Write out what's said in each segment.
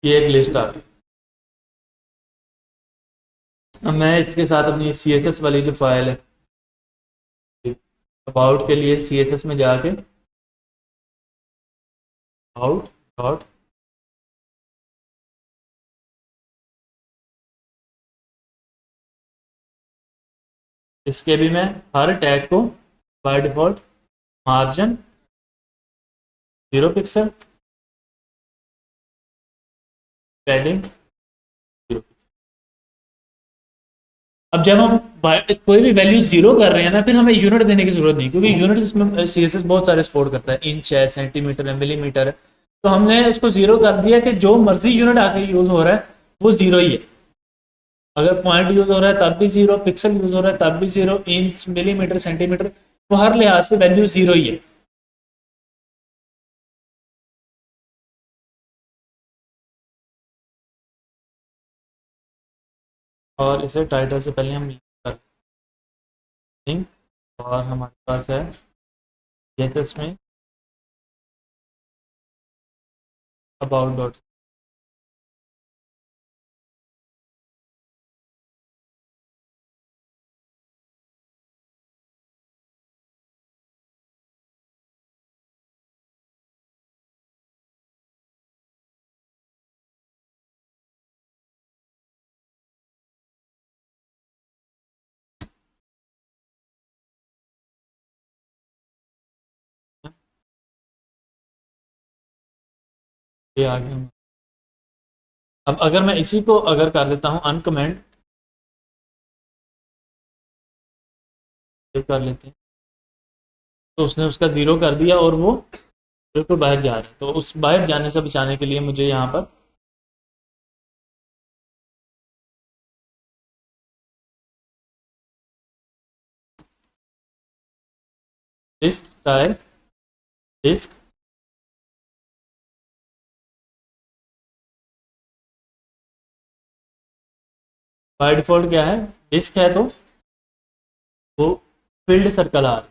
ये एक लिस्ट आ गई। अब मैं इसके साथ अपनी सी एस एस वाली जो फाइल है, अबाउट के लिए सी एस एस में जाके आउट डॉट, इसके भी मैं हर टैग को by default margin 0 pixel, padding 0 pixel. अब जब हम कोई भी वैल्यू जीरो कर रहे हैं ना, फिर हमें यूनिट देने की जरूरत नहीं, क्योंकि यूनिट इसमें सी एस एस बहुत सारे सपोर्ट करता है, इंच है, सेंटीमीटर है, मिलीमीटर है। तो हमने उसको जीरो कर दिया कि जो मर्जी यूनिट आके यूज हो रहा है वो जीरो ही है। अगर पॉइंट यूज हो रहा है तब भी जीरो, पिक्सल यूज हो रहा है तब भी जीरो, इंच मिलीमीटर सेंटीमीटर, तो हर लिहाज से वैल्यू जीरो ही है। और इसे टाइटल से पहले हम लिंक, और हमारे पास है CSS में अबाउट डॉट। ये आ गया। अब अगर मैं इसी को अगर कर देता हूँ अनकमेंट, कर लेते हैं, तो उसने उसका ज़ीरो कर दिया और वो बिल्कुल बाहर जा रहा है। तो उस बाहर जाने से बचाने के लिए मुझे यहाँ पर disc style disc, by default क्या है, डिस्क है, तो वो फील्ड सर्कल आ रहा है।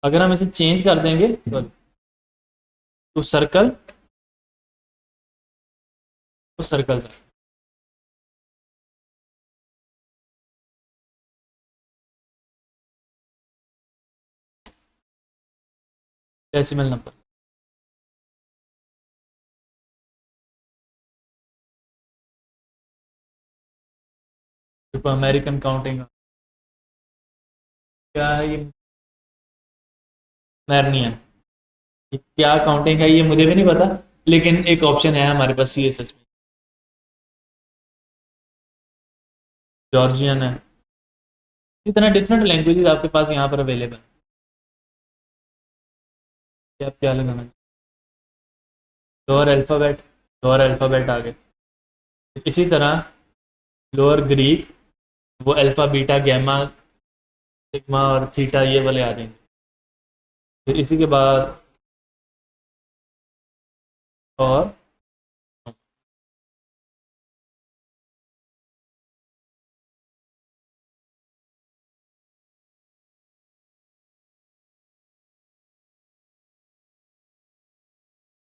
अगर हम इसे चेंज कर देंगे तो सर्कल, तो circle decimal number. American counting क्या है ये, मैरनियन, क्या काउंटिंग है ये मुझे भी नहीं पता, लेकिन एक ऑप्शन है हमारे पास सी एस एस में। जॉर्जियन है। इस तरह डिफरेंट लैंग्वेजेस आपके पास यहाँ पर अवेलेबल है। आप क्या लगाना, लोअर अल्फ़ाबेट, लोअर अल्फ़ाबेट आ गए। इसी तरह लोअर ग्रीक, वो अल्फ़ा बीटा गैमा सिग्मा और थीटा ये वाले आ जाएंगे। फिर इसी के बाद और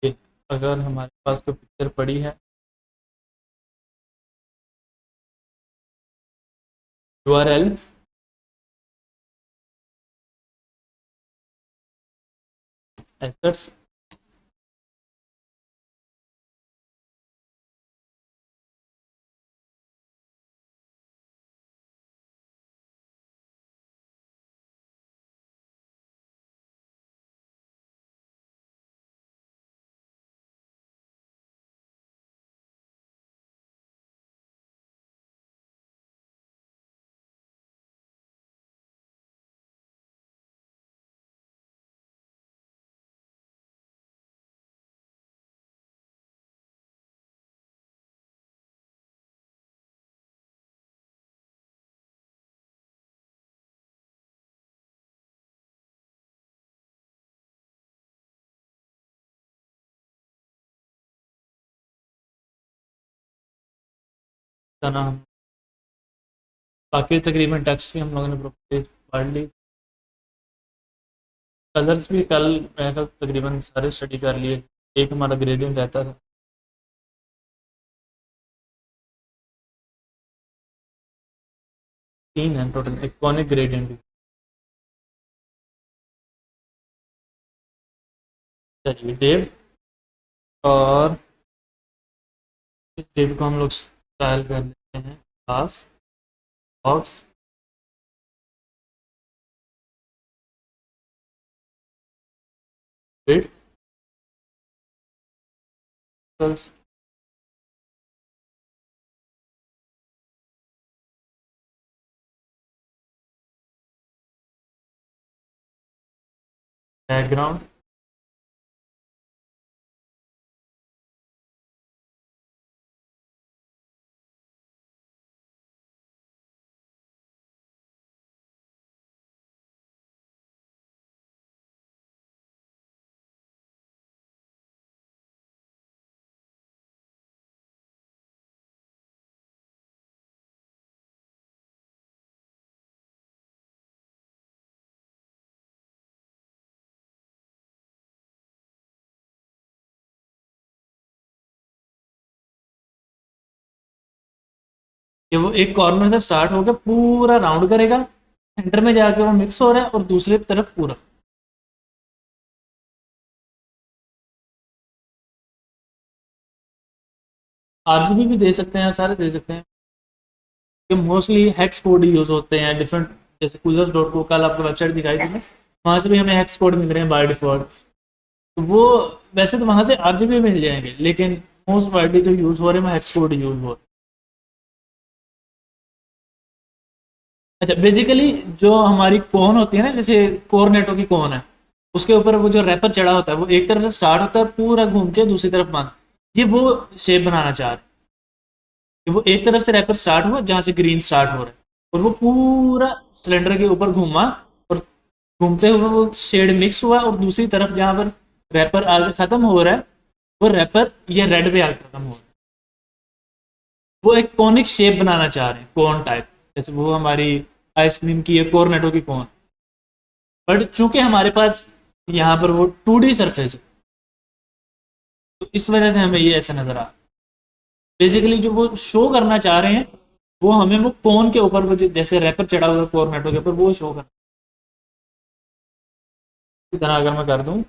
ये, अगर हमारे पास कोई पिक्चर पड़ी है, URL एसेट्स, का नाम, बाकी तकरीबन टेक्स्ट भी हम लोगों ने प्रॉपर्टीज पढ़ ली। कलर्स भी कल मैंने तकरीबन सारे स्टडी कर लिए। एक हमारा ग्रेडियंट रहता था। तीन है टोटल, एक कॉनिक ग्रेडियंट भी। चलिए डेव, और इस डेव को हम लोग स्टाइल कर लेते हैं class box width plus background, ये वो एक कॉर्नर से स्टार्ट होकर पूरा राउंड करेगा, सेंटर में जाके वो मिक्स हो रहा है, और दूसरी तरफ पूरा। आरजीबी भी दे सकते हैं, सारे दे सकते हैं, कि मोस्टली हेक्स कोड यूज होते हैं डिफरेंट। जैसे कूलर्स डॉट को कल आपको वेबसाइट दिखाई थी ना, वहाँ से भी हमें हेक्स कोड मिल रहे हैं बाय डिफॉल्ट। तो वो वैसे तो वहाँ से आरजीबी मिल जाएंगे, लेकिन मोस्ट वाइडली जो यूज़ हो रहे हैं वो हेक्स कोड यूज़ हो रहे हैं। अच्छा, बेसिकली जो हमारी कोन होती है ना, जैसे कोरनेटो की कोन है, उसके ऊपर वो जो रैपर चढ़ा होता है, वो एक तरफ से स्टार्ट होता है पूरा घूम के दूसरी तरफ बंद। ये वो शेप बनाना चाह रहे हैं कि वो एक तरफ से रैपर स्टार्ट हुआ जहाँ से ग्रीन स्टार्ट हो रहा है, और वो पूरा सिलेंडर के ऊपर घूमा, और घूमते हुए वो शेड मिक्स हुआ, और दूसरी तरफ जहाँ पर रैपर आगे खत्म हो रहा है, वो रैपर ये रेड पे आगे खत्म हो रहा है। वो एक कॉनिक शेप बनाना चाह रहे हैं, कोन टाइप, जैसे वो हमारी आइसक्रीम की है कोरनेटो की कोन। बट चूंकि हमारे पास यहाँ पर वो 2D सरफेस है, तो इस वजह से हमें ये ऐसा नजर आ, बेसिकली जो वो शो करना चाह रहे हैं, वो हमें वो कोन के ऊपर वो जैसे रैपर चढ़ा हुआ है कोरनेटो के ऊपर, वो शो करना। इसी तरह अगर मैं कर दूं,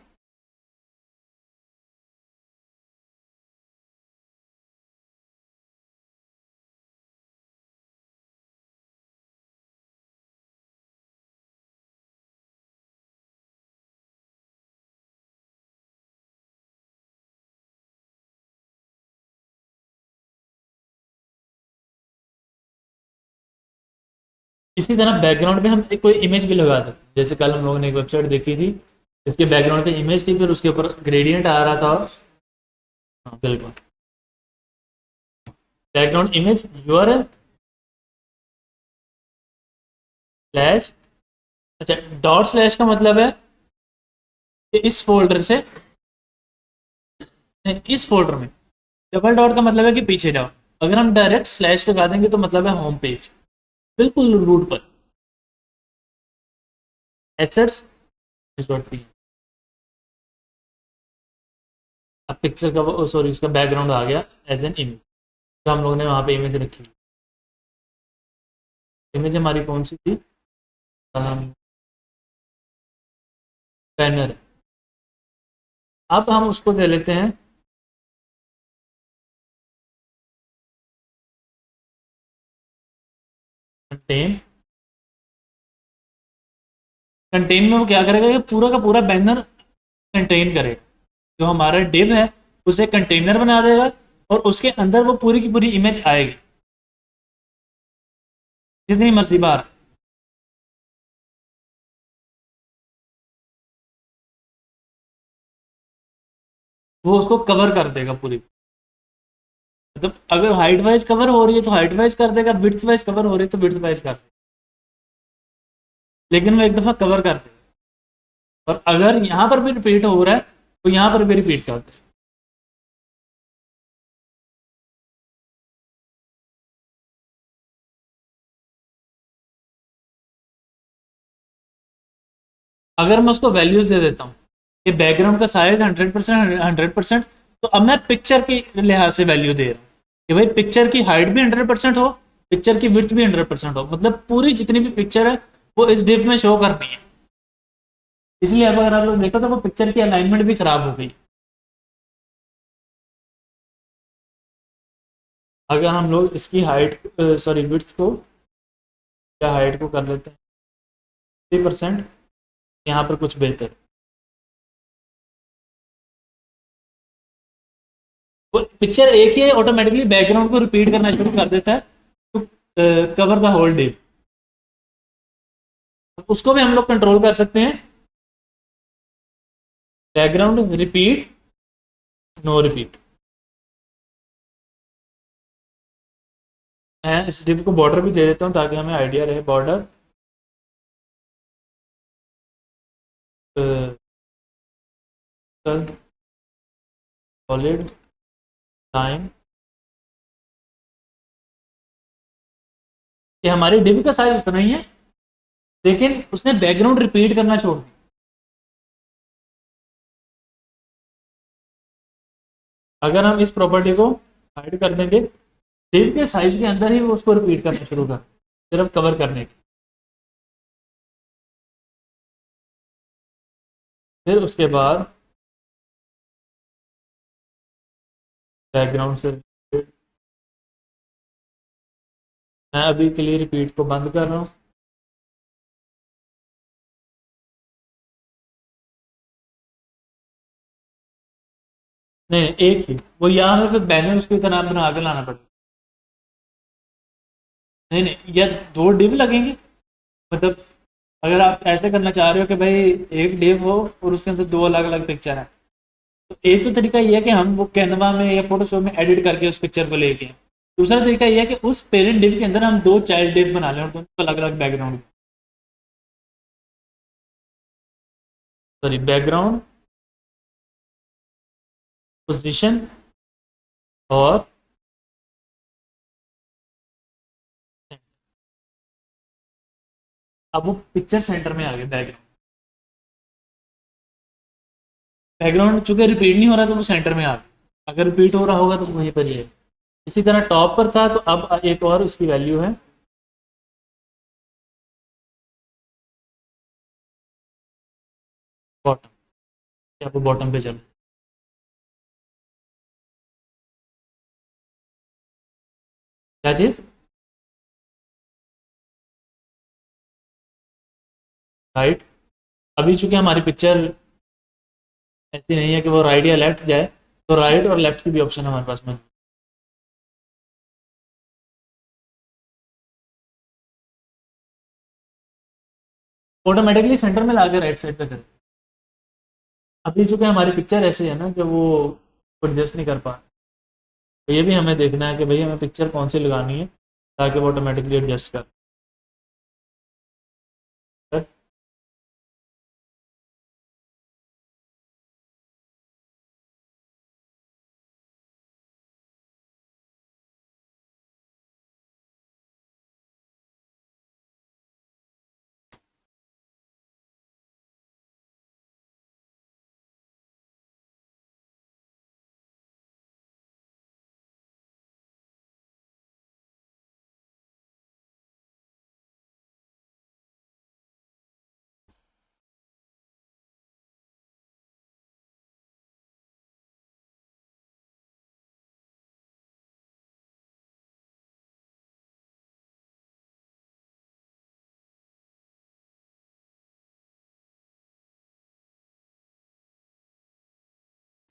इसी तरह बैकग्राउंड पे हम एक कोई इमेज भी लगा सकते हैं। जैसे कल हम लोगों ने एक वेबसाइट देखी थी, इसके बैकग्राउंड पे इमेज थी, फिर उसके ऊपर ग्रेडियंट आ रहा था। हाँ बिल्कुल, बैकग्राउंड इमेज यूआरएल स्लैश, अच्छा डॉट स्लैश का मतलब है कि इस फोल्डर से, नहीं, इस फोल्डर में। डबल डॉट का मतलब है कि पीछे जाओ। अगर हम डायरेक्ट स्लैश लगा देंगे तो मतलब है होम पेज, बिल्कुल रूट पर। एसेट्स डॉट पी, अब पिक्चर का सॉरी इसका बैकग्राउंड आ गया एज एन इमेज, तो हम लोगों ने वहाँ पे इमेज रखी। इमेज हमारी कौन सी थी, बैनर। अब हम उसको दे लेते हैं कंटेन। कंटेन में वो क्या करेगा, ये पूरा का पूरा बैनर कंटेन करेगा। जो हमारा डिव है उसे कंटेनर बना देगा, और उसके अंदर वो पूरी की पूरी इमेज आएगी जितनी मर्जी बार। वो उसको कवर कर देगा पूरी। मतलब अगर हाइट वाइज कवर हो रही है तो हाइट वाइज कर देगा, विड्थ वाइज कवर हो रही है तो विड्थ वाइज कर देगा, लेकिन वो एक दफा कवर कर देगा। और अगर यहाँ पर भी रिपीट हो रहा है तो यहाँ पर भी रिपीट कर देगा। अगर मैं उसको वैल्यूज दे देता हूँ कि बैकग्राउंड का साइज 100%, 100%, तो अब मैं पिक्चर के लिहाज से वैल्यू दे रहा हूँ कि भाई पिक्चर की हाइट भी 100% हो, पिक्चर की विड्थ भी 100% हो, मतलब पूरी जितनी भी पिक्चर है वो इस डिव में शो करनी है। इसलिए अब अगर आप लोग देखो तो वो पिक्चर की अलाइनमेंट भी खराब हो गई। अगर हम लोग इसकी हाइट, सॉरी विड्थ को या हाइट को कर लेते हैं 3%, यहाँ पर कुछ बेहतर, वो पिक्चर एक ही ऑटोमेटिकली बैकग्राउंड को रिपीट करना शुरू कर देता है टू कवर ड होल डे। उसको भी हम लोग कंट्रोल कर सकते हैं, बैकग्राउंड रिपीट, नो रिपीट। मैं इस डिव को बॉर्डर भी दे देता हूँ ताकि हमें आइडिया रहे। बॉर्डर सॉलिड लाइन, ये हमारी डिव का साइज उतना ही है, लेकिन उसने बैकग्राउंड रिपीट करना छोड़ दिया। अगर हम इस प्रॉपर्टी को हाइड कर देंगे, डिव के साइज के अंदर ही वो उसको रिपीट करना शुरू कर, सिर्फ कवर करने के। फिर उसके बाद बैकग्राउंड से मैं अभी के लिए रिपीट को बंद कर रहा हूँ। नहीं, एक ही वो, यहाँ में फिर बैनर उसकी तरह बना के लाना पड़ेगा। नहीं नहीं, या दो डिव लगेंगे, मतलब अगर आप ऐसे करना चाह रहे हो कि भाई एक डिव हो और उसके अंदर दो अलग अलग पिक्चर है, तो एक तो तरीका ये है कि हम वो कैनवा में या फोटोशॉप में एडिट करके उस पिक्चर को लेके आएं। दूसरा तरीका ये है कि उस पेरेंट डिव के अंदर हम दो चाइल्ड डिव बना लें और दोनों अलग अलग बैकग्राउंड, सॉरी बैकग्राउंड, पोजीशन और अब वो पिक्चर सेंटर में आ गए। बैकग्राउंड, बैकग्राउंड चूंकि रिपीट नहीं हो रहा तो वो सेंटर में आ गया, अगर रिपीट हो रहा होगा तो वहीं पर ही है। इसी तरह टॉप पर था, तो अब एक और इसकी वैल्यू है बॉटम, आपको बॉटम पे चलो, क्या चीज़, राइट। अभी चूंकि हमारी पिक्चर ऐसी नहीं है कि वो राइट या लेफ्ट जाए, तो राइट और लेफ्ट की भी ऑप्शन हमारे पास में। ऑटोमेटिकली सेंटर में ला के राइट साइड पे कर। अभी चूंकि हमारी पिक्चर ऐसी है ना कि वो एडजस्ट नहीं कर पा, तो ये भी हमें देखना है कि भाई हमें पिक्चर कौन सी लगानी है ताकि वो ऑटोमेटिकली एडजस्ट कर।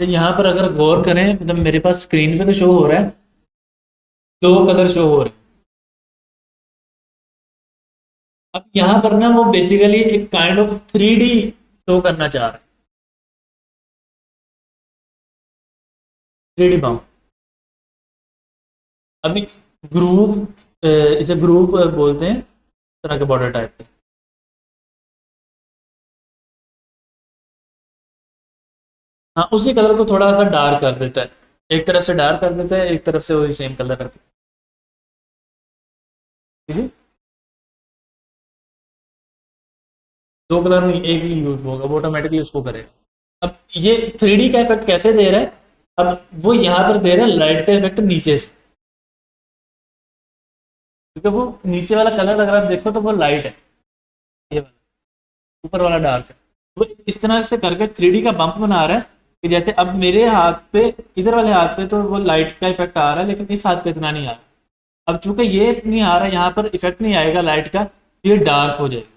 तो यहाँ पर अगर गौर करें, मतलब मेरे पास स्क्रीन पे तो शो हो रहा है, दो कलर शो हो रहे हैं। अब यहाँ पर ना वो बेसिकली एक काइंड ऑफ 3D शो करना चाह रहा है, 3D बाउंड। अभी ग्रूव, इसे ग्रूव बोलते हैं, इस तरह के बॉर्डर टाइप के। हाँ, उसी कलर को थोड़ा सा डार्क कर देता है, एक तरफ से डार्क कर देता है, एक तरफ से वही सेम कलर करके। ठीक है, दो कलर नहीं एक ही यूज होगा, वो ऑटोमेटिकली उसको करेगा। अब ये 3D का इफेक्ट कैसे दे रहा है, अब वो यहाँ पर दे रहा है लाइट का इफेक्ट नीचे से। क्योंकि वो नीचे वाला कलर अगर आप देखो तो वो लाइट है, ये वाला ऊपर वाला डार्क है। वो इस तरह से करके 3D का बम्प बना रहा है कि जैसे अब मेरे हाथ पे, इधर वाले हाथ पे तो वो लाइट का इफेक्ट आ रहा है, लेकिन इस हाथ पे इतना नहीं आ रहा। अब चूंकि ये नहीं आ रहा, यहाँ पर इफेक्ट नहीं आएगा लाइट का, ये डार्क हो जाएगी।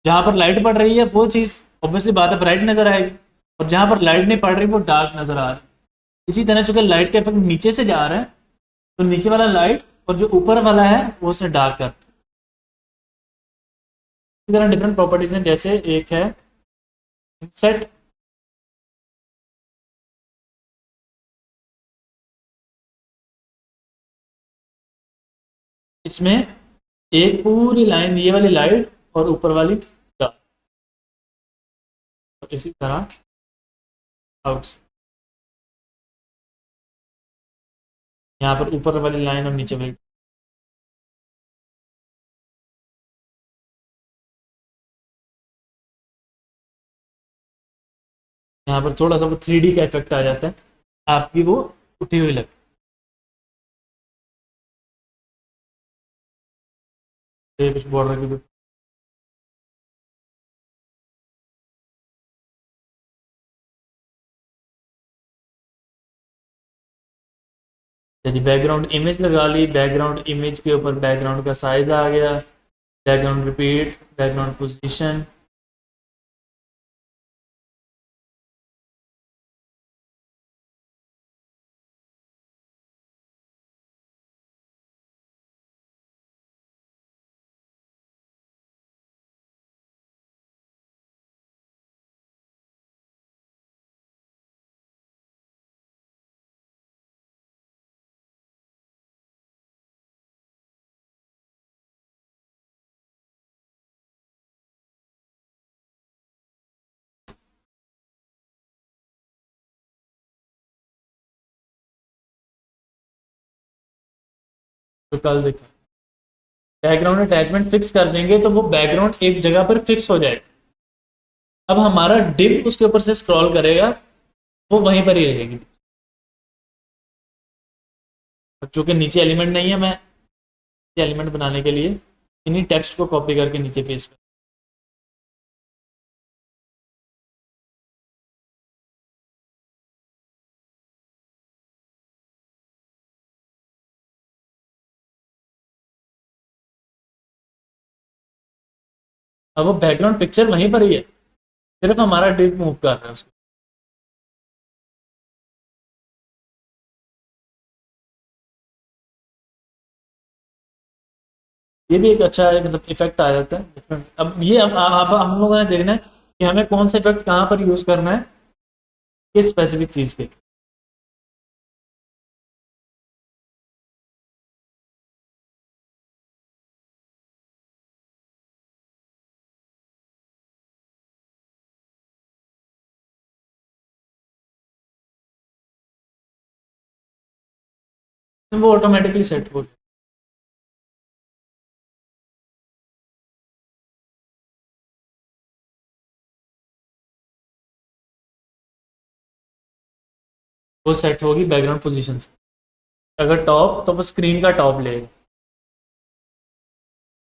जहां पर लाइट पड़ रही है वो चीज ऑब्वियसली बात है ब्राइट नजर आएगी, और जहां पर लाइट नहीं पड़ रही वो डार्क नजर आ रहा है। इसी तरह चूंकि लाइट का इफेक्ट नीचे से जा रहा है, तो नीचे वाला लाइट और जो ऊपर वाला है वो उसने डार्क कर। इसी तरह डिफरेंट प्रॉपर्टीज हैं, जैसे एक है सेट। इसमें एक पूरी लाइन ये वाली लाइट और ऊपर वाली डार्क, इसी तरह आउट, यहाँ पर ऊपर वाली लाइन और नीचे वाली। यहाँ पर थोड़ा सा वो 3D का इफेक्ट आ जाता है, आपकी वो उठी हुई लगती है कुछ बॉर्डर की भी। जैसे बैकग्राउंड इमेज लगा ली, बैकग्राउंड इमेज के ऊपर बैकग्राउंड का साइज आ गया, बैकग्राउंड रिपीट, बैकग्राउंड पोजीशन। तो कल देखें, बैकग्राउंड अटैचमेंट फिक्स कर देंगे तो वो बैकग्राउंड एक जगह पर फिक्स हो जाएगा। अब हमारा डिव उसके ऊपर से स्क्रॉल करेगा, वो वहीं पर ही रहेगी। अब चूंकि नीचे एलिमेंट नहीं है, मैं एलिमेंट बनाने के लिए इन्हीं टेक्स्ट को कॉपी करके नीचे पेस्ट कर। अब वो बैकग्राउंड पिक्चर वहीं पर ही है, सिर्फ हमारा डिव मूव कर रहा है उसको। ये भी एक अच्छा है, मतलब इफेक्ट आ जाता है डिफरेंट। अब ये अब हम लोगों ने देखना है कि हमें कौन सा इफेक्ट कहाँ पर यूज करना है, किस स्पेसिफिक चीज के। वो ऑटोमेटिकली सेट हो जाए। वो सेट होगी बैकग्राउंड पोजीशन से। अगर टॉप, तो वो स्क्रीन का टॉप लेगा,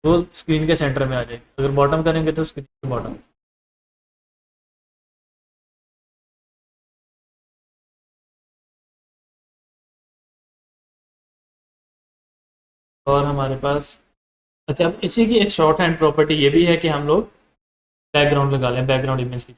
वो स्क्रीन के सेंटर में आ जाएगी। अगर बॉटम करेंगे तो स्क्रीन के बॉटम। और हमारे पास, अच्छा, अब इसी की एक शॉर्ट हैंड प्रॉपर्टी ये भी है कि हम लोग बैकग्राउंड लगा लें, बैकग्राउंड इमेज की।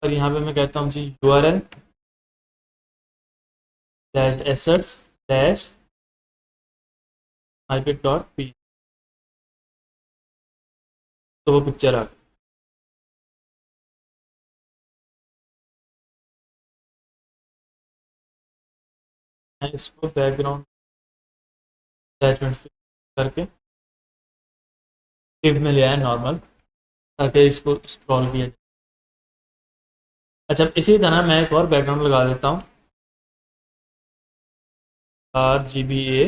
और यहाँ पे मैं कहता हूँ जी URL slash assets slash market.p, तो वो पिक्चर आ गई। मैं इसको बैकग्राउंड अटैचमेंट से करके div में ले आया नॉर्मल, ताकि इसको स्क्रॉल किया जाए। अच्छा, इसी तरह मैं एक और बैकग्राउंड लगा देता हूँ, RGBA।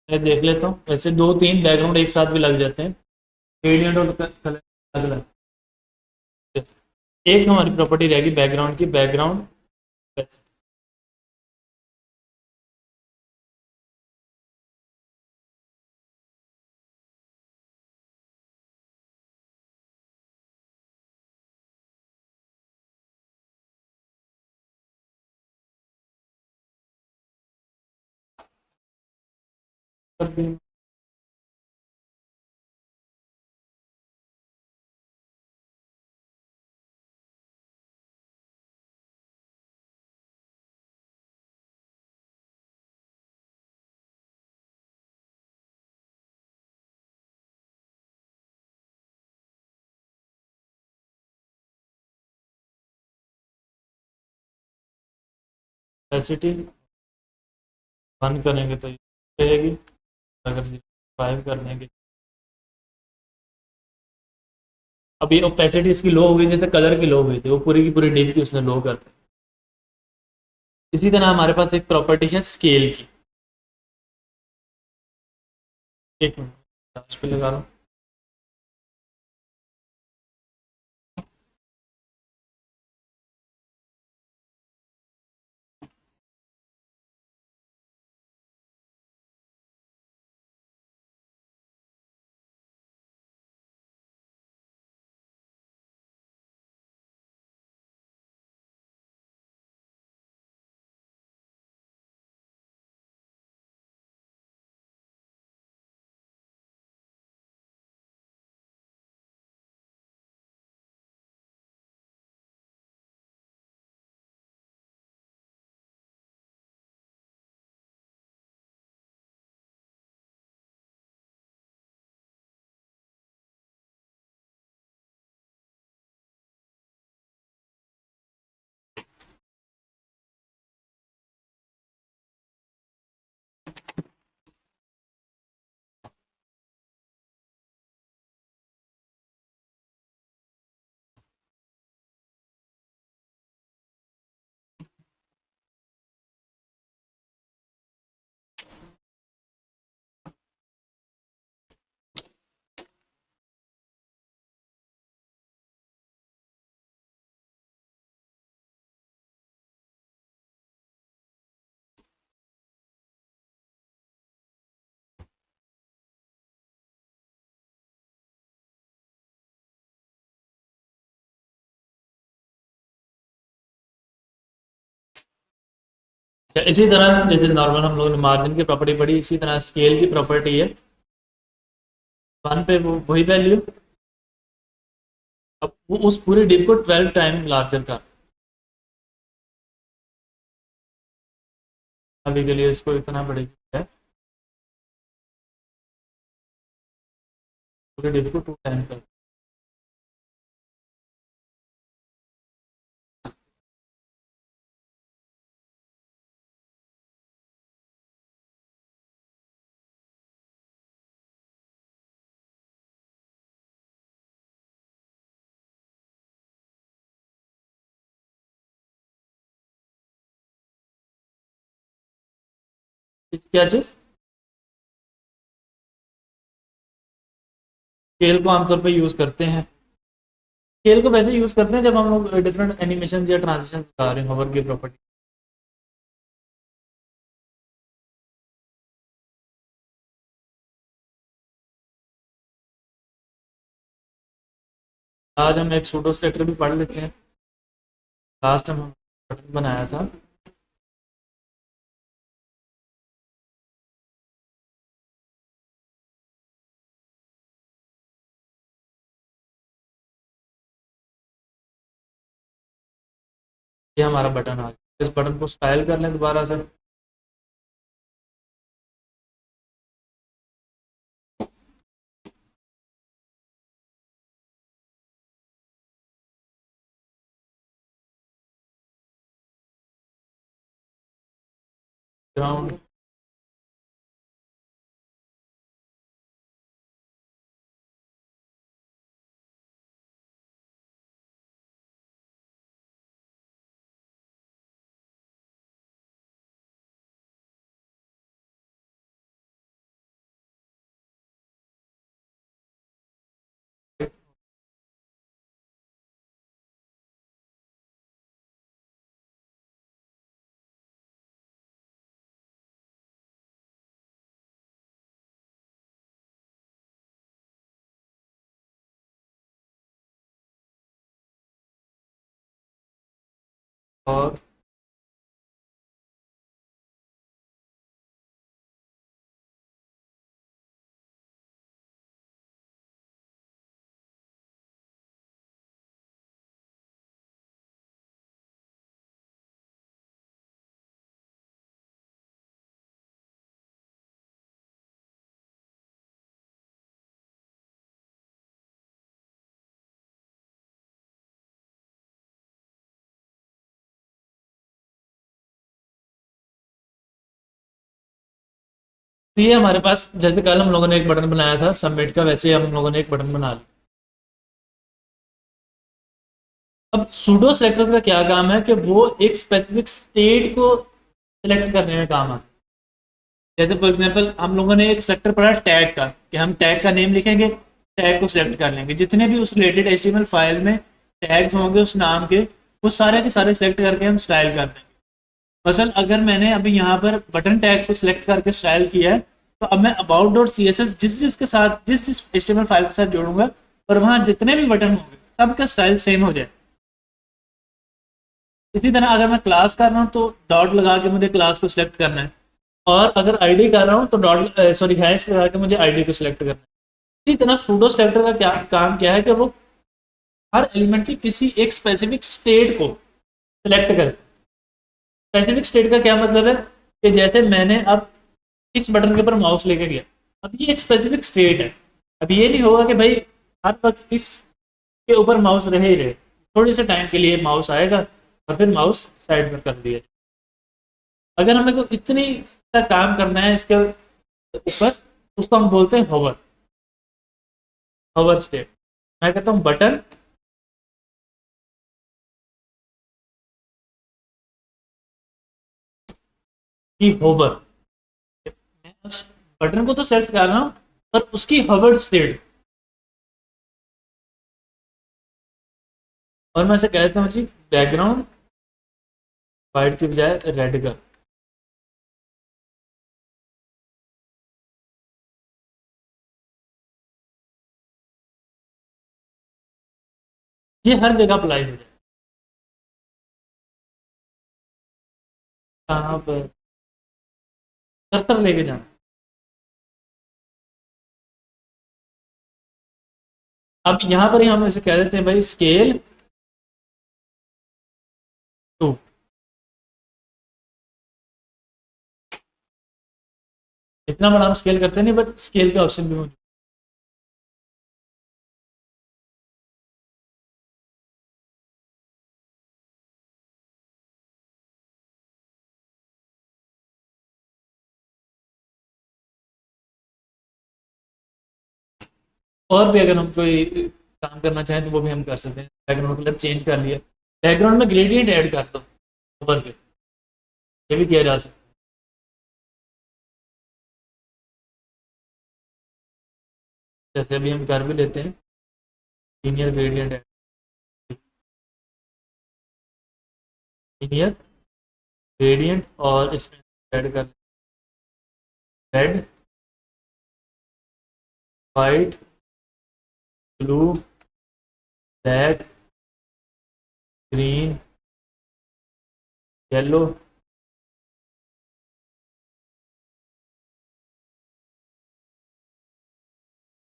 मैं देख लेता हूँ, वैसे दो तीन बैकग्राउंड एक साथ भी लग जाते हैं, ग्रेडियंट और कलर अलग अलग। एक हमारी प्रॉपर्टी रहेगी बैकग्राउंड की, बैकग्राउंड कैपेसिटी वन करेंगे तो ये रहेगी, अगर 5 कर देंगे। अब ये ओपेसिटी इसकी लो हो गई, जैसे कलर की लो हुई थी, वो पूरी की पूरी डिप की उसने लो कर दी। इसी तरह हमारे पास एक प्रॉपर्टी है स्केल की। एक मिनट पे लगा रहा हूँ। अच्छा, इसी तरह जैसे नॉर्मल हम लोगों ने मार्जिन की प्रॉपर्टी पढ़ी, इसी तरह स्केल की प्रॉपर्टी है, वन पे वो वही वैल्यू। अब वो उस पूरी डिप को 12 टाइम लार्जर कर, अभी के लिए इसको इतना बढ़ेगी है, पूरी डिप को 2 टाइम कर। क्या चीज़? स्केल को आमतौर पे यूज़ करते हैं। स्केल को वैसे यूज़ करते हैं जब हम लोग डिफरेंट एनिमेशन या ट्रांजिशन बता रहे हैं होवर की प्रॉपर्टी। आज हम एक सूडो स्ट्रक्चर भी पढ़ लेते हैं। लास्ट टाइम हम बटन बनाया था। ये हमारा बटन आ गया। इस बटन को स्टाइल कर लें दोबारा से। ग्राउंड और तो ये हमारे पास जैसे कल हम लोगों ने एक बटन बनाया था सबमिट का, वैसे हम लोगों ने एक बटन बना लिया। अब सूडो सेलेक्टर्स का क्या काम है कि वो एक स्पेसिफिक स्टेट को सिलेक्ट करने में काम आता है। जैसे फॉर एग्जांपल हम लोगों ने एक सेलेक्टर पढ़ा टैग का, कि हम टैग का नेम लिखेंगे, टैग को सिलेक्ट कर लेंगे, जितने भी उस रिलेटेड एचटीएमएल फाइल में टैग्स होंगे उस नाम के सारे सिलेक्ट करके हम स्टाइल कर देंगे। मसल अगर मैंने अभी यहाँ पर बटन टैग को सिलेक्ट करके स्टाइल किया है, तो अब मैं about dot C S S जिस जिसके साथ जिस जिस एचटीएमएल फाइल के साथ जोड़ूंगा और वहाँ जितने भी बटन होंगे सबका स्टाइल सेम हो जाए। इसी तरह अगर मैं क्लास कर रहा हूँ तो डॉट लगा के मुझे क्लास को सिलेक्ट करना है, और अगर आईडी कर रहा हूँ तो डॉट सॉरी हैश लगा के मुझे आईडी को सिलेक्ट करना है। इसी तरह सूडो सेलेक्टर का क्या काम क्या है कि वो हर एलिमेंट की किसी एक स्पेसिफिक स्टेट को सिलेक्ट करे। स्पेसिफिक स्टेट का क्या मतलब है कि जैसे मैंने अब इस बटन के ऊपर माउस लेके गया, अब ये एक स्पेसिफिक स्टेट है। अब ये नहीं होगा कि भाई हर वक्त इस के ऊपर माउस रहे ही रहे, थोड़े से टाइम के लिए माउस आएगा और फिर माउस साइड में कर दिया। अगर हमें को इतनी सा काम करना है इसके ऊपर, उसको हम बोलते हैं होवर, होवर स्टेट। मैं कहता हूँ बटन की होवर। मैं उस बटन को तो सेलेक्ट कर रहा हूँ पर उसकी होवर स्टेट, और मैं ऐसे कहता हूँ जी बैकग्राउंड वाइट की बजाय रेड का। ये हर जगह अप्लाई हो जाए। कहाँ पर कर्सर लेके जाना। अब यहाँ पर ही हम इसे कह देते हैं भाई स्केल टू। इतना बड़ा हम स्केल करते नहीं, बट स्केल के ऑप्शन भी मौजूद। और भी अगर हम कोई काम करना चाहें तो वो भी हम कर सकते हैं। बैकग्राउंड कलर चेंज कर लिया, बैकग्राउंड में ग्रेडियंट ऐड कर दो ऊपर पे, ये भी किया जा सकता है। जैसे अभी हम कर भी लेते हैं लीनियर ग्रेडियंट, लीनियर ग्रेडियंट, और इसमें ऐड कर red, white, blue, black, green, yellow.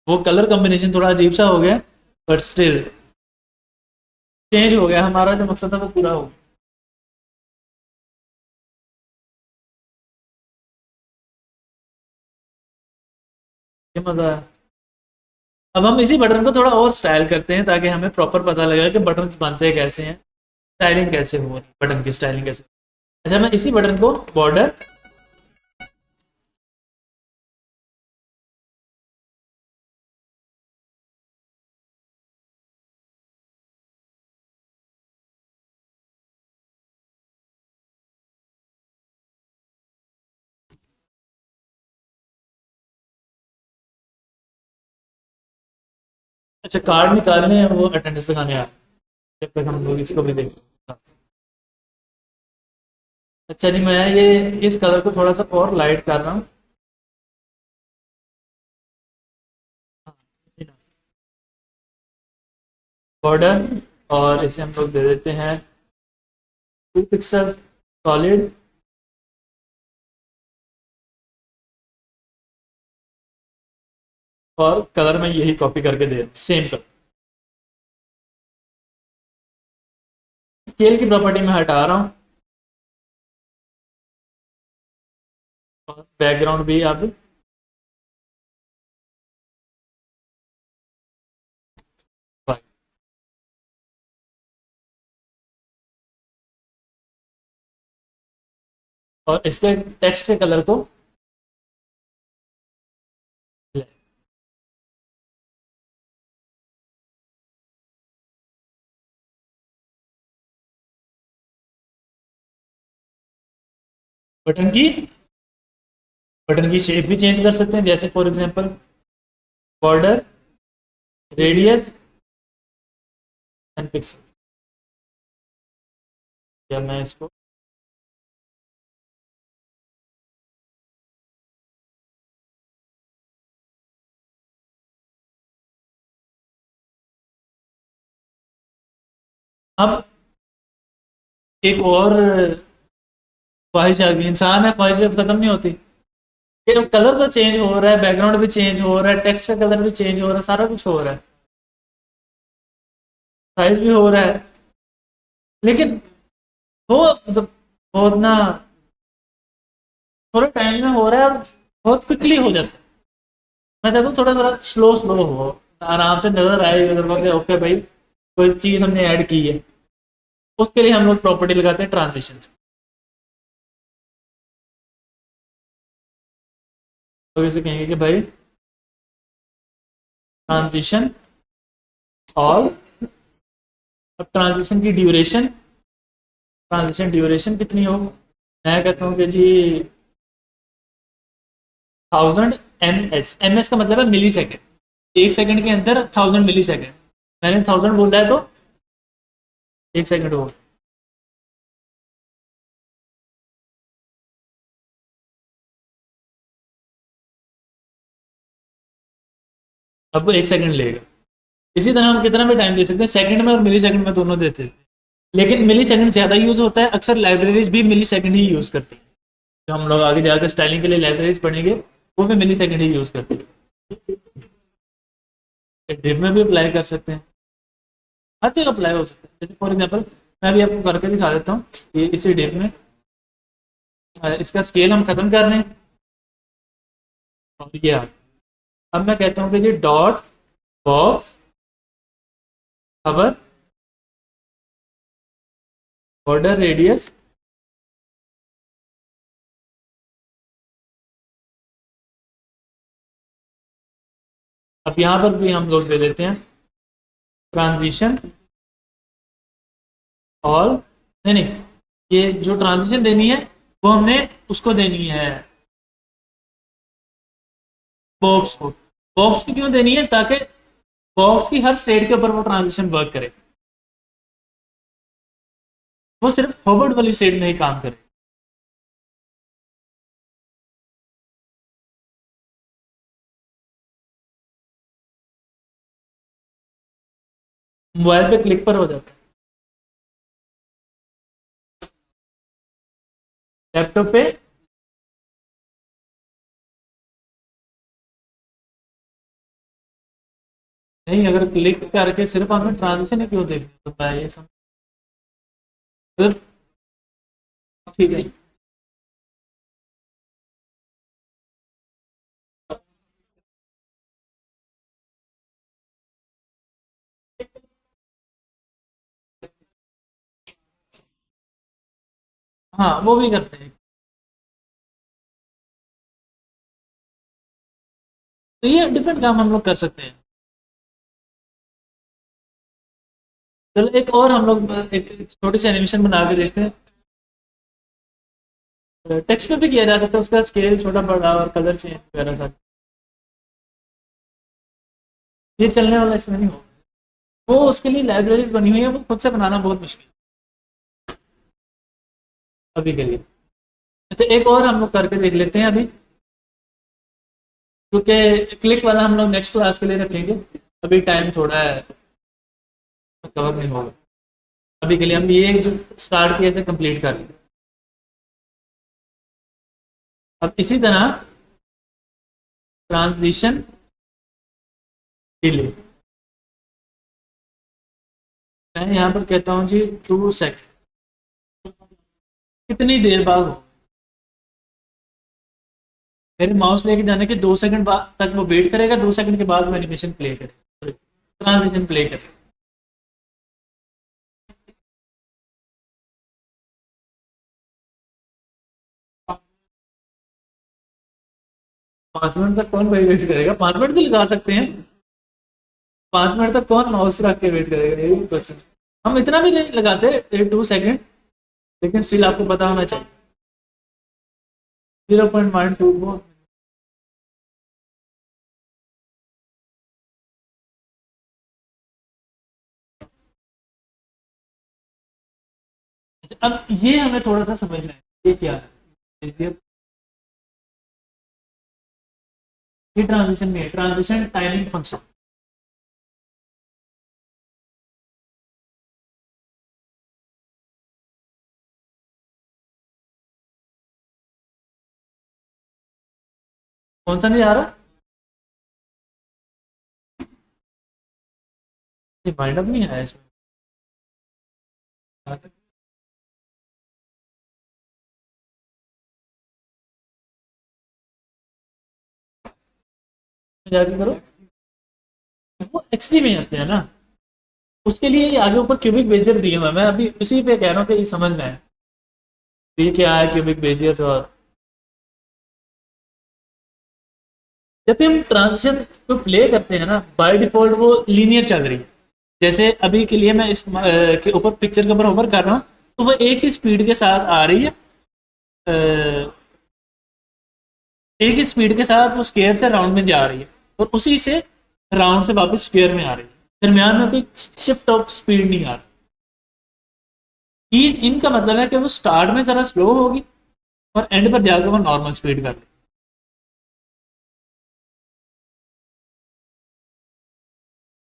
वो कलर कॉम्बिनेशन थोड़ा अजीब सा हो गया, बट स्टिल चेंज हो गया, हमारा जो मकसद था वो पूरा हो गया। ये मजा आया। अब हम इसी बटन को थोड़ा और स्टाइल करते हैं ताकि हमें प्रॉपर पता लगे कि बटन बनते कैसे हैं, स्टाइलिंग कैसे हो रही है, बटन की स्टाइलिंग कैसे। अच्छा, मैं इसी बटन को बॉर्डर, अच्छा कार्ड निकालने हैं, वो अटेंडेंस लगाने आ रहे हैं, जब तक हम लोग इसको भी देख। अच्छा जी, मैं ये इस कलर को थोड़ा सा और लाइट कर रहा हूँ। बॉर्डर, और इसे हम लोग दे देते हैं 2 पिक्सल सॉलिड, और कलर में यही कॉपी करके दे रहा हूँ सेम कलर। स्केल की प्रॉपर्टी में हटा रहा हूँ, और बैकग्राउंड भी अब white। और इसके टेक्स्ट के कलर को black। बटन की बटन की शेप भी चेंज कर सकते हैं, जैसे for example border, radius and pixel. या मैं इसको अब एक और ख्वाहिश आ गई, इंसान है, ख्वाहिशें खत्म नहीं होती। ये कलर तो चेंज हो रहा है, बैकग्राउंड भी चेंज हो रहा है, टेक्स्ट का कलर भी चेंज हो रहा है, सारा कुछ हो रहा है, साइज भी हो रहा है, लेकिन वो मतलब बहुत ना, थोड़ा टाइम में हो रहा है और बहुत क्विकली हो जाता है। मैं चाहता हूँ थोड़ा ज़रा स्लो स्लो हो, आराम से नजर आए उधर वक्त, ओके भाई कोई चीज़ हमने ऐड की है। उसके लिए हम लोग प्रॉपर्टी लगाते हैं ट्रांजिशन। तो इसे कहेंगे कि भाई ट्रांजिशन ऑल। अब ट्रांजिशन ड्यूरेशन कितनी हो, मैं कहता हूँ कि जी 1000 ms। का मतलब है मिली सेकेंड, 1 सेकंड के अंदर 1000 मिली सेकेंड। मैंने 1000 बोला है तो 1 सेकंड हो। अब वो 1 सेकंड लेगा। इसी तरह हम कितना भी टाइम दे सकते हैं, सेकंड में और मिली सेकंड में दोनों देते हैं, लेकिन मिली सेकंड ज़्यादा यूज़ होता है, अक्सर लाइब्रेरीज भी मिली सेकंड ही यूज़ करती हैं। जो हम लोग आगे जाकर स्टाइलिंग के लिए लाइब्रेरीज पढ़ेंगे वो भी मिली सेकंड ही यूज़ करती है। डिव में भी अप्लाई कर सकते हैं, हर जगह अप्लाई हो सकता है। जैसे फॉर एग्जाम्पल मैं भी आपको करके दिखा देता हूँ, ये इसी डिव में इसका स्केल हम ख़त्म कर रहे हैं, और ये अब मैं कहता हूँ कि जी डॉट बॉक्स खबर बॉर्डर रेडियस। अब यहाँ पर भी हम लोग दे देते हैं ट्रांजिशन ऑल, नहीं नहीं, ये जो ट्रांजिशन देनी है वो हमने उसको देनी है बॉक्स को। बॉक्स की क्यों देनी है? ताकि बॉक्स की हर स्टेट के ऊपर वो ट्रांजिशन वर्क करे, वो सिर्फ फॉरवर्ड वाली स्टेट में ही काम करे। मोबाइल पे क्लिक पर हो जाता है, लैपटॉप पे नहीं। अगर क्लिक करके सिर्फ हमें ट्रांजिशन ही क्यों देखना, तो मैं ये समझ, सिर्फ, ठीक है। हाँ वो भी करते हैं। तो ये डिफरेंट काम हम लोग कर सकते हैं। चलो एक और हम लोग एक छोटी सी एनिमेशन बना के देखते हैं। टेक्स्ट पे भी किया जा सकता है, उसका स्केल छोटा बड़ा और कलर चेंज वगैरह सब। ये चलने वाला इसमें नहीं होगा। वो उसके लिए लाइब्रेरीज बनी हुई है, वो खुद से बनाना बहुत मुश्किल है अभी के लिए। अच्छा एक और हम लोग करके देख लेते हैं अभी, क्योंकि क्लिक वाला हम लोग नेक्स्ट क्लास के लिए रखेंगे। अभी टाइम थोड़ा है, कवर नहीं होगा। अभी के लिए हम ये जो स्टार्ट किया इसे कंप्लीट कर लें। अब इसी तरह ट्रांजिशन डिले, मैं यहाँ पर कहता हूँ जी 2 सेकंड। कितनी देर बाद हो, मेरे माउस लेके जाने के 2 सेकंड बाद तक वो वेट करेगा, 2 सेकंड के बाद वो एनिमेशन प्ले करेगा, ट्रांजिशन प्ले करेगा। 5 मिनट तक कौन भाई वेट करेगा? 5 मिनट भी लगा सकते हैं। 5 मिनट तक कौन माउस रख के वेट करेगा, यही क्वेश्चन। हम इतना भी नहीं लगाते 2 सेकंड, लेकिन स्टिल आपको पता होना चाहिए 0.12 वो। अब ये हमें थोड़ा सा समझना है, ये क्या है। ये ट्रांजिशन में है, ट्रांजिशन टाइमिंग फंक्शन। कौन सा नहीं आ रहा? ये माइंड अप नहीं आया इसमें। यहाँ तक जाके करो, वो एक्सडी में आते हैं ना। उसके लिए ये आगे ऊपर क्यूबिक बेजियर दिए हुए हैं, मैं अभी उसी पे कह रहा हूँ कि ये समझना है। तो ये क्या है क्यूबिक बेजियर? और जब भी हम ट्रांजिशन को प्ले करते हैं ना, बाय डिफॉल्ट वो लीनियर चल रही है। जैसे अभी के लिए मैं इस के ऊपर पिक्चर के ऊपर होवर कर रहा हूँ, तो वो एक ही स्पीड के साथ आ रही है। एक ही स्पीड के साथ वो स्क्वायर से राउंड में जा रही है, और उसी से राउंड से वापस स्क्वायर में आ रही है। दरमियान में कोई शिफ्ट ऑफ स्पीड नहीं आ रही। इनका मतलब है कि वो स्टार्ट में जरा स्लो होगी और एंड पर जाकर वो नॉर्मल स्पीड कर लेगी।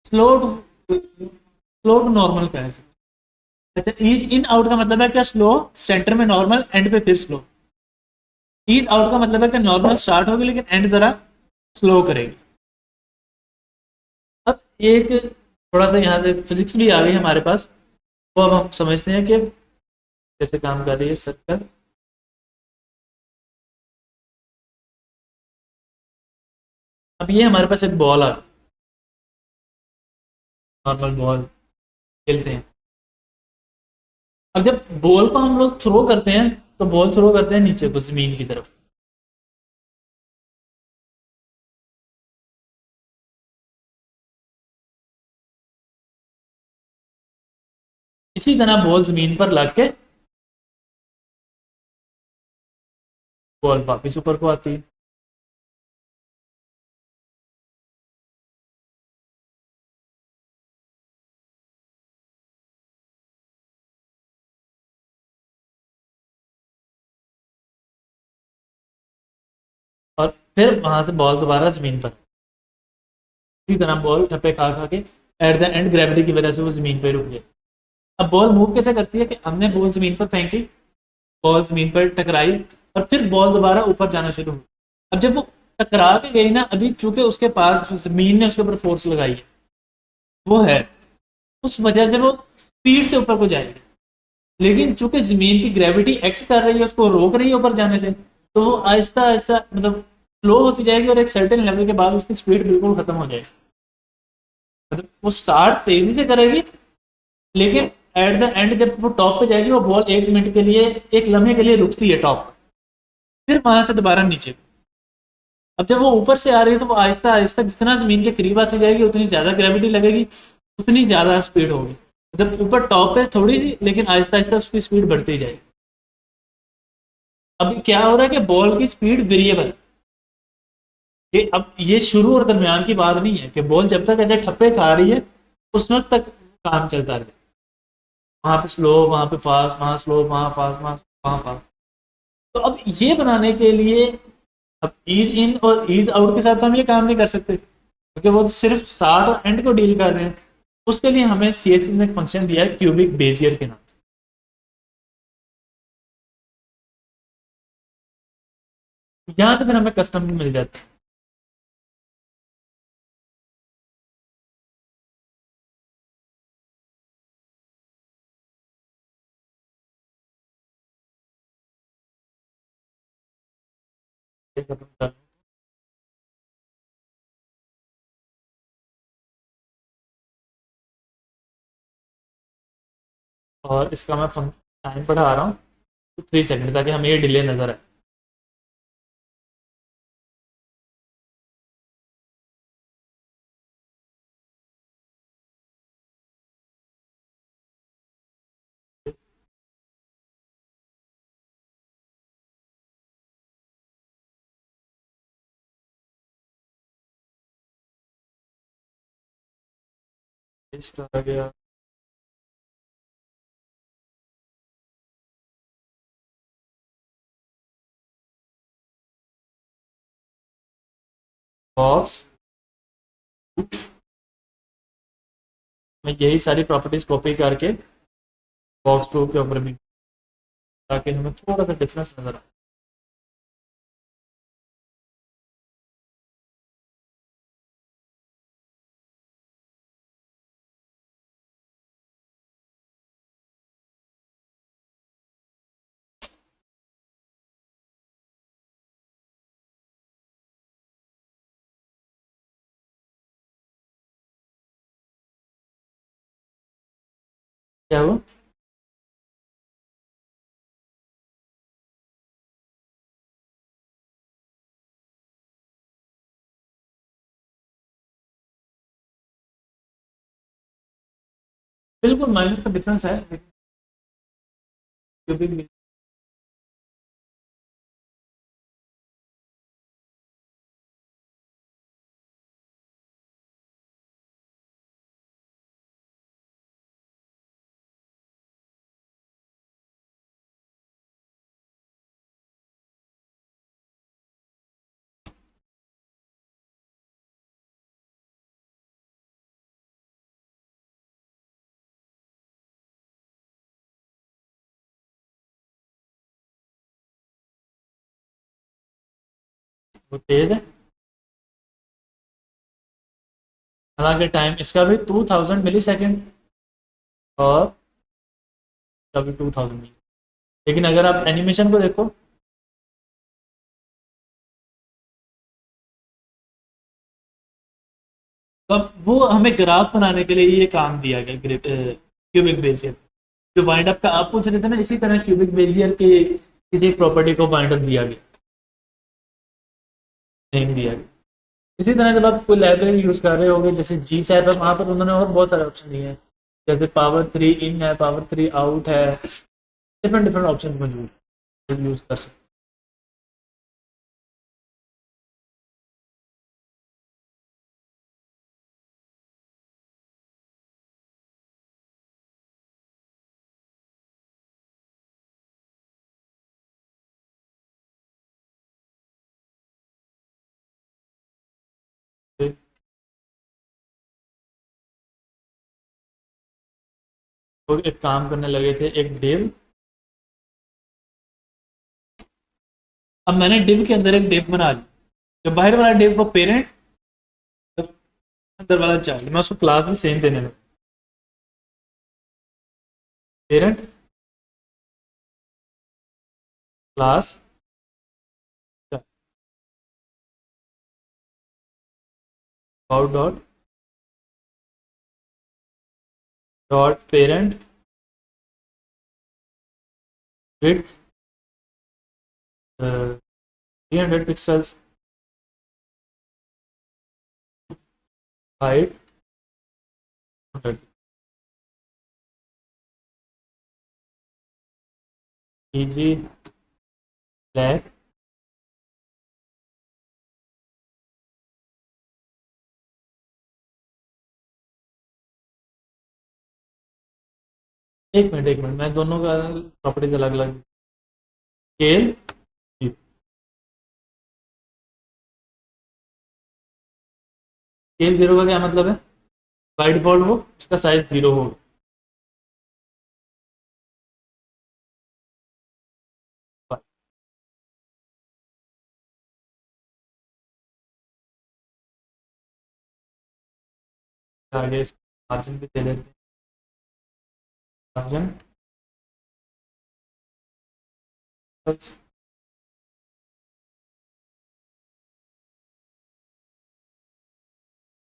Slow to slow to normal कह सकते हैं। अच्छा ईज इन आउट का मतलब है क्या? स्लो, सेंटर में नॉर्मल, एंड पे फिर स्लो। ईज आउट का मतलब है कि नॉर्मल स्टार्ट होगी लेकिन एंड जरा स्लो करेगी। अब एक थोड़ा सा यहाँ से फिजिक्स भी आ गई हमारे पास, वो अब हम समझते हैं कि कैसे काम कर रही है सर्कल। अब ये हमारे पास एक बॉल आ गई, नॉर्मल बॉल खेलते हैं। अब जब बॉल को हम लोग थ्रो करते हैं, तो बॉल थ्रो करते हैं नीचे को, जमीन की तरफ। इसी तरह बॉल जमीन पर लग के बॉल वापिस ऊपर को आती है। फिर वहां से बॉल दोबारा जमीन पर, इसी तरह बॉल ठप्पे खा खा के एट द एंड ग्रेविटी की वजह से वो जमीन पर रुक गई। अब बॉल मूव कैसे करती है कि हमने बॉल जमीन पर फेंकी, बॉल जमीन पर टकराई, और फिर बॉल दोबारा ऊपर जाना शुरू हुई। अब जब वो टकरा के गई ना, अभी चूंकि उसके पास जो जमीन ने उसके ऊपर फोर्स लगाई है वो है, उस वजह से वो स्पीड से ऊपर को जाएगी। लेकिन चूंकि जमीन की ग्रेविटी एक्ट कर रही है, उसको रोक रही है ऊपर जाने से, तो वो आहिस्ता आहिस्ता मतलब स्लो होती जाएगी, और एक सर्टेन लेवल के बाद उसकी स्पीड बिल्कुल खत्म हो जाएगी। मतलब वो स्टार्ट तेजी से करेगी, लेकिन एट द एंड जब वो टॉप पे जाएगी, वो बॉल 1 मिनट के लिए, एक लम्हे के लिए रुकती है टॉप, फिर वहां से दोबारा नीचे। अब जब वो ऊपर से आ रही है तो वो आहिस्ता आहिस्ता जितना जमीन के करीब आती जाएगी, उतनी ज्यादा ग्रेविटी लगेगी, उतनी ज्यादा स्पीड होगी। जब ऊपर टॉप पे थोड़ी सी, लेकिन आहिस्ता आहिस्ता उसकी स्पीड बढ़ती जाएगी। अब क्या हो रहा है कि बॉल की स्पीड वेरिएबल, ये अब ये शुरू और दरमियान की बात नहीं है कि बॉल जब तक ऐसे ठप्पे खा रही है उस वक्त तक काम चलता रहे, वहां पे स्लो, वहां पे फास्ट, वहां स्लो, वहां फास्ट, वहां फास्ट। तो अब ये बनाने के लिए, अब ईज इन और ईज आउट के साथ तो हम ये काम नहीं कर सकते, क्योंकि वो तो सिर्फ स्टार्ट और एंड को डील कर रहे हैं। उसके लिए हमें सीएसएस ने एक फंक्शन दिया है क्यूबिक बेजियर के नाम से, यहाँ से फिर हमें कस्टम मिल जाता है। ये खत्म कर, और इसका मैं टाइम बढ़ा रहा हूँ 3 सेकंड, ताकि हमें ये डिले नजर आए। टेस्ट आ गया। बॉक्स, मैं यही सारी प्रॉपर्टीज कॉपी करके बॉक्स टू के ऊपर भी, ताकि हमें थोड़ा सा डिफरेंस नजर आए। क्या हुआ? बिल्कुल माइनर का डिफरेंस है, लेकिन क्यूबिक वो तेज है। हालांकि टाइम इसका भी 2000 मिली सेकेंड, और इसका भी 2000 मिली। लेकिन अगर आप एनिमेशन को देखो, तो अब वो हमें ग्राफ बनाने के लिए ये काम दिया गया क्यूबिक बेजियर। जो वाइंड अप का आप पूछ रहे थे ना, इसी तरह क्यूबिक बेजियर के किसी एक प्रॉपर्टी को वाइंड अप दिया गया, नेम दिया गया। इसी तरह जब आप कोई लाइब्रेरी यूज कर रहे होगे, जैसे जी सैप है, वहां पर उन्होंने और बहुत सारे ऑप्शन दिए हैं, जैसे पावर 3 इन है, पावर 3 आउट है, डिफरेंट डिफरेंट ऑप्शन मौजूद यूज कर सकते लोग एक काम करने लगे थे, एक डिव। अब मैंने डिव के अंदर एक डिव बना ली, जो बाहर वाला डिव वो पेरेंट, अंदर वाला चाइल्ड। मैं उसको क्लास भी सेम देने लगा, parent class out dot dot parent width 300 pixels, height 100, easy black. एक मिनट मैं दोनों का प्रॉपर्टीज अलग अलग। स्केल, स्केल जीरो का क्या मतलब है? बाय डिफॉल्ट वो उसका साइज जीरो होगा। आगे इसको मार्जिन भी दे देते हैं, मार्जिन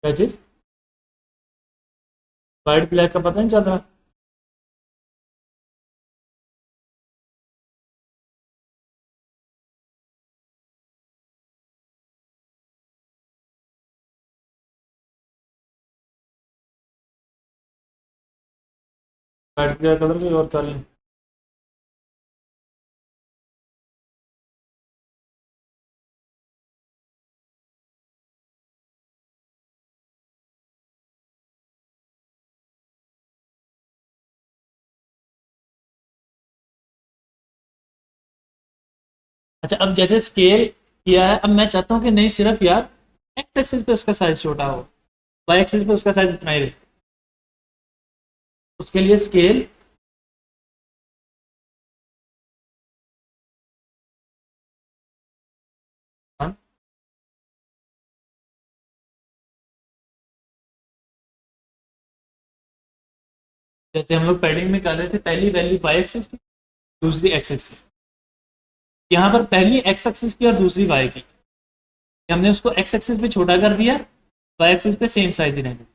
क्या चीज, वाइट ब्लैक का पता नहीं चल रहा। वाइट का कलर कोई और कर लें। अच्छा, अब जैसे स्केल किया है, अब मैं चाहता हूँ कि नहीं सिर्फ यार एक्स एक्सिस पे उसका साइज छोटा हो, वाई एक्सिस पे उसका साइज उतना ही रहे। उसके लिए स्केल जैसे हम लोग पैडिंग में कर रहे थे, पहली वैल्यू वाई एक्सिस की, दूसरी एक्स एक्सिस। यहाँ पर पहली एक्स एक्सिस की और दूसरी वाई की, हमने उसको एक्स एक्सिस पे छोटा कर दिया, वाई एक्सिस पे सेम साइज ही रहने।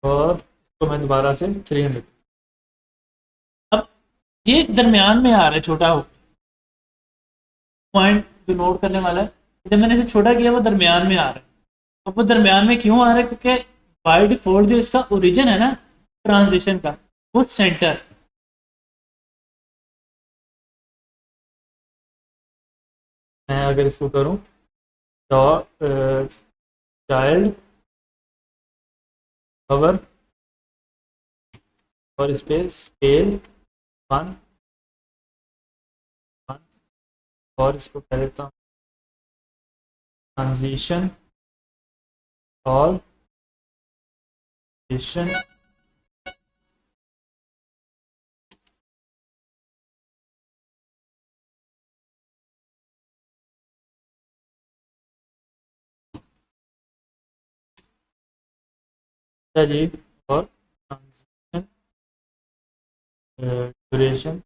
और इसको मैं दोबारा से 300, अब ये दरमियान में आ रहा है छोटा हो, पॉइंट जो नोट करने वाला है, जब मैंने इसे छोटा किया वो दरमियान में आ रहा है। अब वो दरमियान में क्यों आ रहा है? क्योंकि बाय डिफॉल्ट जो इसका ओरिजिन है ना ट्रांजिशन का, वो सेंटर। मैं अगर इसको करूं डॉट चाइल्ड कवर और इस पे स्केल 1 1, और इसको कह देता हूँ ट्रांजिशन और ट्रांजिशन जी, और ट्रांजिशन ड्यूरेशन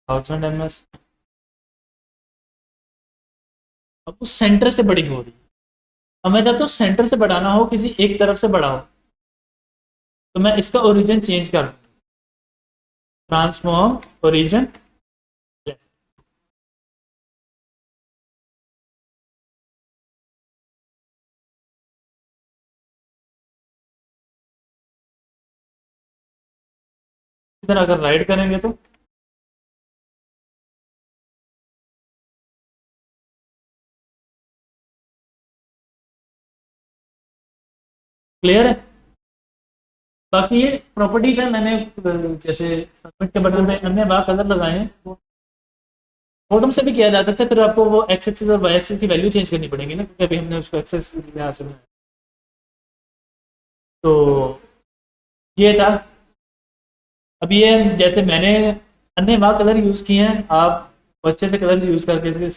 1000 ms। अब उस सेंटर से बड़ी हो रही है, अब मैं चाहता हूँ सेंटर से बढ़ाना हो, किसी एक तरफ से बढ़ा हो, तो मैं इसका ओरिजिन चेंज कर, ट्रांसफॉर्म ओरिजिन। इधर अगर राइट करेंगे तो क्लियर है। बाकी ये प्रॉपर्टीज है, मैंने जैसे सबमिट के बटन पे अन्य बार कलर लगाए हैं, बॉटम से भी किया जा सकता है, फिर आपको वो एक्स एक्सिस और वाई एक्सिस की वैल्यू चेंज करनी पड़ेगी ना, क्योंकि अभी हमने उसको एक्सेस यहाँ से बनाया। तो ये था। अब ये जैसे मैंने अन्य वाह कलर यूज़ किए हैं, आप अच्छे से कलर यूज़ करके इसके